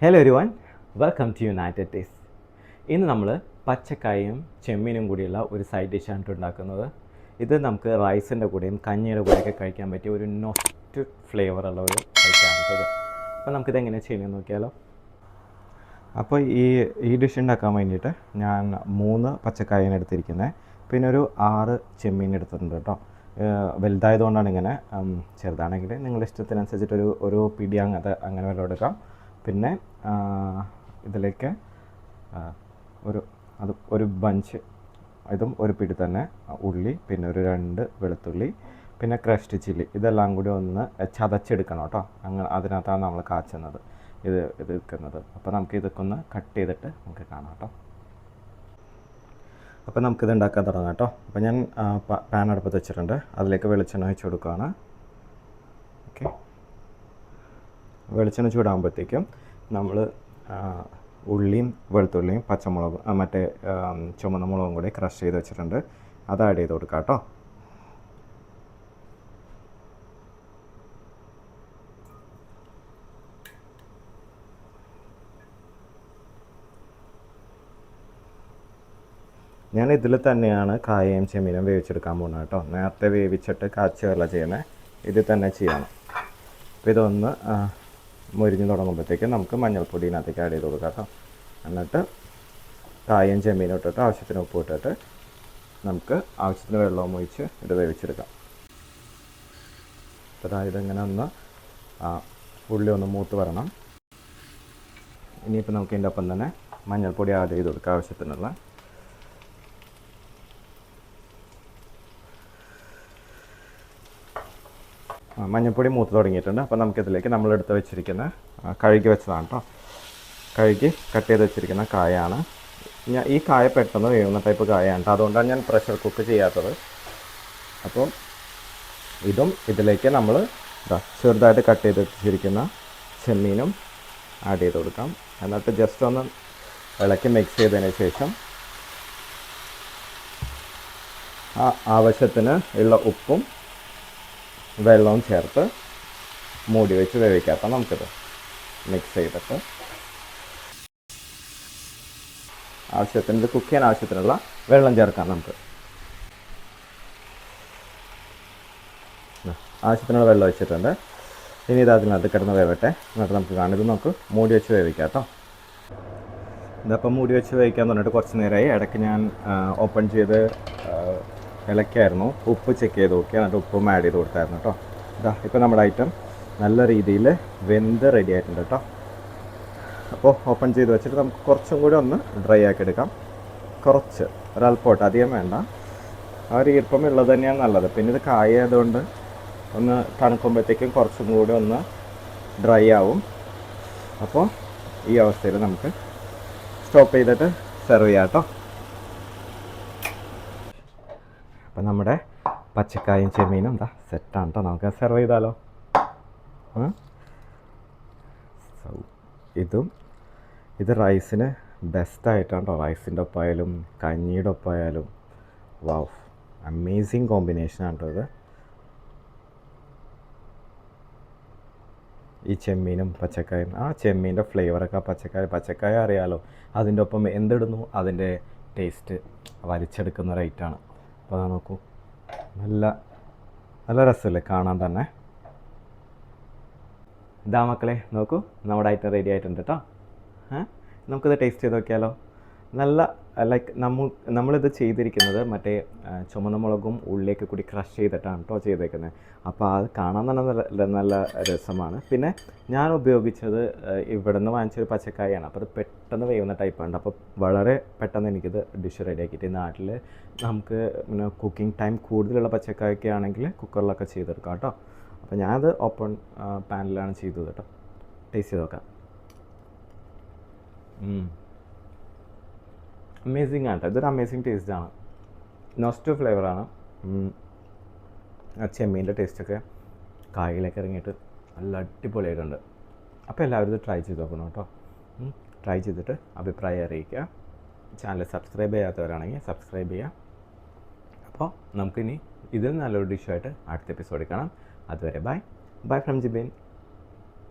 Hello everyone, welcome to United Taste. ഇന്ന് നമ്മൾ പച്ചക്കായും ചെമ്മീനും കൂടിയുള്ള ഒരു സൈഡ് ഡിഷാണ് ഉണ്ടാക്കുന്നത്. ഇത് നമുക്ക് റൈസിൻ്റെ കൂടെയും കഞ്ഞിയുടെ കൂടെയൊക്കെ കഴിക്കാൻ പറ്റിയ ഒരു നൊസ്റ്റ് ഫ്ലേവറുള്ള ഒരു ഐറ്റമാണ് ഇത്. അപ്പോൾ നമുക്കിത് എങ്ങനെ ചെയ്യുന്നത് നോക്കിയാലോ. അപ്പോൾ ഈ ഡിഷ് ഉണ്ടാക്കാൻ വേണ്ടിയിട്ട് ഞാൻ 3 പച്ചക്കായാണ് എടുത്തിരിക്കുന്നത്. പിന്നെ ഒരു 6 ചെമ്മീൻ എടുത്തിട്ടുണ്ട് കേട്ടോ. വലുതായതുകൊണ്ടാണ് ഇങ്ങനെ. ചെറുതാണെങ്കിൽ നിങ്ങളുടെ ഇഷ്ടത്തിനനുസരിച്ചിട്ടൊരു ഒരു പിടി അങ്ങനെ വല്ലതും എടുക്കാം. പിന്നെ ഇതിലേക്ക് ഒരു ബഞ്ച് ഇതും ഒരു പിടി തന്നെ ഉള്ളി, പിന്നെ ഒരു 2 വെളുത്തുള്ളി, പിന്നെ ക്രഷ്ഡ് ചില്ലി, ഇതെല്ലാം കൂടി ഒന്ന് ചതച്ചെടുക്കണം കേട്ടോ. അതിനകത്താണ് നമ്മൾ കാച്ചുന്നത് ഇത് എടുക്കുന്നത്. അപ്പോൾ നമുക്ക് ഇതൊക്കെ ഒന്ന് കട്ട് ചെയ്തിട്ട് നമുക്ക് കാണാം കേട്ടോ. അപ്പോൾ നമുക്കിത് ഉണ്ടാക്കാൻ തുടങ്ങാം കേട്ടോ. അപ്പോൾ ഞാൻ പാൻ അടുപ്പത്ത് വെച്ചിട്ടുണ്ട്. അതിലേക്ക് വെളിച്ചെണ്ണ ഒഴിച്ച് കൊടുക്കുകയാണ്. ഓക്കെ, വെളിച്ചെണ്ണ ചൂടാകുമ്പോഴത്തേക്കും നമ്മൾ ഉള്ളിയും വെളുത്തുള്ളിയും പച്ചമുളകും മറ്റേ ചുമന്ന മുളകും കൂടി ക്രഷ് ചെയ്ത് വെച്ചിട്ടുണ്ട്. അത് ആഡ് ചെയ്ത് കൊടുക്കാം കേട്ടോ. ഞാൻ ഇതിൽ തന്നെയാണ് കായയും ചെമ്മീനും വേവിച്ചെടുക്കാൻ പോകുന്നത് കേട്ടോ. നേരത്തെ വേവിച്ചിട്ട് കാച്ചുകയല്ല ചെയ്യുന്നത്, ഇതിൽ തന്നെ ചെയ്യണം. അപ്പോൾ ഇതൊന്ന് മുരിഞ്ഞ് തുടങ്ങുമ്പോഴത്തേക്കും നമുക്ക് മഞ്ഞൾപ്പൊടി ഇതിനകത്തേക്ക് ആഡ് ചെയ്ത് കൊടുക്കാം കേട്ടോ. എന്നിട്ട് കായും ചെമ്മീനും ഇട്ടിട്ട് ആവശ്യത്തിന് ഉപ്പ് ഇട്ടിട്ട് നമുക്ക് ആവശ്യത്തിന് വെള്ളവും ഒഴിച്ച് ഇത് വേവിച്ചെടുക്കാം. അപ്പോൾ ഇതിങ്ങനെ ഒന്ന് ഉള്ളി ഒന്ന് മൂത്ത് വരണം. ഇനിയിപ്പോൾ നമുക്ക് ഇതിൻ്റെ ഒപ്പം തന്നെ മഞ്ഞൾപ്പൊടി ആഡ് ചെയ്ത് കൊടുക്കാം ആവശ്യത്തിനുള്ള. മഞ്ഞൾപ്പൊടി മൂത്ത് തുടങ്ങിയിട്ടുണ്ട്. അപ്പോൾ നമുക്കിതിലേക്ക് നമ്മളെടുത്ത് വെച്ചിരിക്കുന്ന കഴുകി വെച്ചതാണ് കേട്ടോ. കഴുകി കട്ട് ചെയ്ത് വെച്ചിരിക്കുന്ന കായാണ്. ഈ കായ പെട്ടെന്ന് വേവുന്ന ടൈപ്പ് കായാണ് കേട്ടോ. അതുകൊണ്ടാണ് ഞാൻ പ്രഷർ കുക്ക് ചെയ്യാത്തത്. അപ്പോൾ ഇതും ഇതിലേക്ക് നമ്മൾ ചെറുതായിട്ട് കട്ട് ചെയ്ത് വെച്ചിരിക്കുന്ന ചെമ്മീനും ആഡ് ചെയ്ത് കൊടുക്കാം. എന്നിട്ട് ജസ്റ്റ് ഒന്ന് ഇളക്കി മിക്സ് ചെയ്തതിന് ശേഷം ആവശ്യത്തിന് ഉള്ള ഉപ്പും വെള്ളവും ചേർത്ത് മൂടി വെച്ച് വേവിക്കാം. അപ്പം നമുക്കിത് മിക്സ് ചെയ്തിട്ട് ഇത് കുക്ക് ചെയ്യാൻ ആവശ്യത്തിനുള്ള വെള്ളം ചേർക്കാം. നമുക്ക് ആവശ്യത്തിനുള്ള വെള്ളം വെച്ചിട്ടുണ്ട്. ഇനി ഇത് അതിനകത്ത് കിടന്ന് വേവട്ടെ. എന്നിട്ട് നമുക്ക് കാണാം. ഇത് നമുക്ക് മൂടി വെച്ച് വേവിക്കാം കേട്ടോ. ഇതപ്പം മൂടി വെച്ച് വേവിക്കാൻ പറഞ്ഞിട്ട് കുറച്ച് നേരമായി. ഇടയ്ക്ക് ഞാൻ ഓപ്പൺ ചെയ്ത് ഇളക്കായിരുന്നു, ഉപ്പ് ചെക്ക് ചെയ്ത് നോക്കി. എന്നിട്ട് ഉപ്പും ആഡ് ചെയ്ത് കൊടുത്തായിരുന്നു കേട്ടോ. ഇപ്പോൾ നമ്മുടെ ഐറ്റം നല്ല രീതിയിൽ വെന്ത് റെഡി ആയിട്ടുണ്ട് കേട്ടോ. അപ്പോൾ ഓപ്പൺ ചെയ്ത് വെച്ചിട്ട് നമുക്ക് കുറച്ചും കൂടി ഒന്ന് ഡ്രൈ ആക്കി എടുക്കാം. കുറച്ച് ഒരൽപ്പോട്ട്, അധികം വേണ്ട. ആ ഒരു ഈർപ്പം ഉള്ളത് തന്നെയാണ് നല്ലത്. പിന്നെ ഇത് കായ ആയതുകൊണ്ട് ഒന്ന് തണുക്കുമ്പോഴത്തേക്കും കുറച്ചും കൂടി ഒന്ന് ഡ്രൈ ആവും. അപ്പോൾ ഈ അവസ്ഥയിൽ നമുക്ക് സ്റ്റോപ്പ് ചെയ്തിട്ട് സെർവ് ചെയ്യാം കേട്ടോ. അപ്പം നമ്മുടെ പച്ചക്കായും ചെമ്മീനും സെറ്റാണ് കേട്ടോ. നമുക്ക് സെർവ് ചെയ്താലോ. ഇത് റൈസിന് ബെസ്റ്റായിട്ടാണ് കേട്ടോ. റൈസിൻ്റെ ഒപ്പമായാലും കഞ്ഞിയുടെ ഒപ്പമായാലും വാവ്, അമേസിങ് കോമ്പിനേഷനാണ് കേട്ടോ ഇത്. ഈ ചെമ്മീനും പച്ചക്കായും, ചെമ്മീൻ്റെ ഫ്ലേവറൊക്കെ പച്ചക്കായ അറിയാമല്ലോ. അതിൻ്റെ ഒപ്പം എന്തിടുന്നു അതിൻ്റെ ടേസ്റ്റ് വലിച്ചെടുക്കുന്ന ഒരു ഐറ്റമാണ്. അപ്പോൾ നോക്കൂ, നല്ല രസമല്ലേ കാണാൻ തന്നെ. ഇതാ മക്കളെ, നോക്കൂ, നമ്മുടെ ഐറ്റം റെഡി ആയിട്ടുണ്ട് കേട്ടോ. നമുക്കിത് ടേസ്റ്റ് ചെയ്ത് നോക്കിയാലോ. നല്ല നമ്മളിത് ചെയ്തിരിക്കുന്നത് മറ്റേ ചുമന്ന മുളകും ഉള്ളിയൊക്കെ കൂടി ക്രഷ് ചെയ്തിട്ടാണ് കേട്ടോ ചെയ്തേക്കുന്നത്. അപ്പോൾ അത് കാണാൻ തന്നെ നല്ല രസമാണ്. പിന്നെ ഞാൻ ഉപയോഗിച്ചത് ഇവിടെ നിന്ന് വാങ്ങിച്ചൊരു പച്ചക്കായാണ്. അപ്പോൾ അത് പെട്ടെന്ന് വേവുന്ന ടൈപ്പാണ്. അപ്പോൾ വളരെ പെട്ടെന്ന് എനിക്കിത് ഡിഷ് റെഡിയാക്കിയിട്ട്, നാട്ടിൽ നമുക്ക് പിന്നെ കുക്കിംഗ് ടൈം കൂടുതലുള്ള പച്ചക്കായൊക്കെ ആണെങ്കിൽ കുക്കറിലൊക്കെ ചെയ്തെടുക്കാം കേട്ടോ. അപ്പോൾ ഞാനത് ഓപ്പൺ പാനിലാണ് ചെയ്തത് കേട്ടോ. ടേസ്റ്റ് ചെയ്ത് നോക്കാം. അമേസിങ് ആണ് കേട്ടോ. ഇതൊരു അമേസിങ് ടേസ്റ്റാണ്. നൊസ്റ്റ് ഫ്ലേവറാണ്. ചെമ്മീൻ്റെ ടേസ്റ്റൊക്കെ കായയിലേക്ക് ഇറങ്ങിയിട്ട് നല്ല അടിപൊളിയായിട്ടുണ്ട്. അപ്പോൾ എല്ലാവരും ഇത് ട്രൈ ചെയ്ത് നോക്കണം കേട്ടോ. ട്രൈ ചെയ്തിട്ട് അഭിപ്രായം അറിയിക്കുക. ചാനൽ സബ്സ്ക്രൈബ് ചെയ്യാത്തവരാണെങ്കിൽ സബ്സ്ക്രൈബ് ചെയ്യുക. അപ്പോൾ നമുക്കിനി ഇതിൽ നല്ലൊരു ഡിഷായിട്ട് അടുത്ത എപ്പിസോഡിൽ കാണാം. അതുവരെ ബൈ ഫ്രം ജിബിൻ.